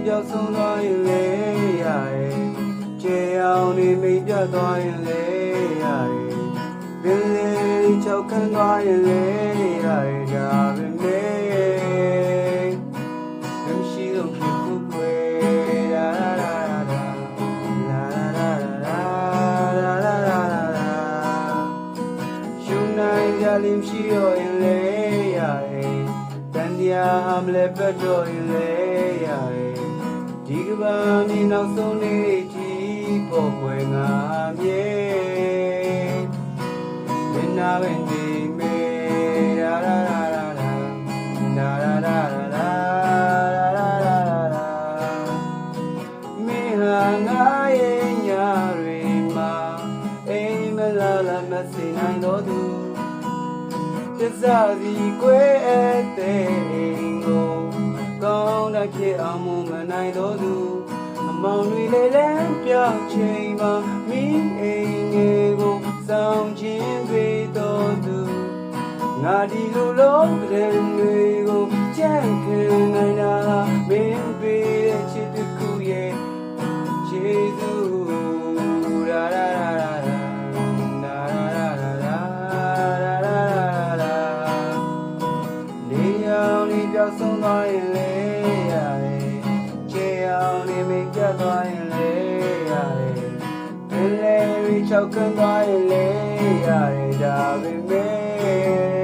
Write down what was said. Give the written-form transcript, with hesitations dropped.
ပြောက်ဆုံးသွားရင်လေရတယ်ချေအောင်နေမိတ်ပြတ်သွားရင်လေရတယ်ပင်လေးချောက်ခန်းသွားရင်လေရတယ်ဒါပဲမေမရှိတော့ဖြစ်ခုကွယ်လာလာလာလာလာလာလာလာလာလာရှုံနိုင်ကြလိမ့်ရှိတော့ရင်လေရတယ်တန်တရားမလဲပတ်တော့ရင်လေရတယ်ဒီကဘာနေနောက်ဆုံးနေ့ကြီးပေါ်ွယ်ငါမြေမင်းနာပဲနေမေလာလာလာလာလာလာလာလာလာလာလာမင်းဟာငါရဲ့ညာတွေမှာအိမ်မလာလာမစင်နိုင်တော့သူတစားစီကွဲတဲ့အိမ်ကိုကောင်းတဲ့ဖြစ်အောင်မနိုင်တော့သူအမောင်တွေလည်းလမ်းပြောင်းချိန်မှာမိအိမ်ငယ်ကိုစောင့်ခြင်းပေးတော်သူငါဒီလိုလုံးတဲ့တွေကိုကြံ့ခံနိုင်တာမင်းပေးတဲ့ချစ်တစ်ခုရဲ့ခြေသူလာလာလာလာလာလာလာလာလာနေအောင်နေပြောက်ဆုံးသွားရင်လေရတယ်ချေအောင်နေမိတ်ပြတ်သွားရင်လေရတယ်ပင်လေးချောက်ခန်းသွားရင်လေရတယ်ဒါပဲ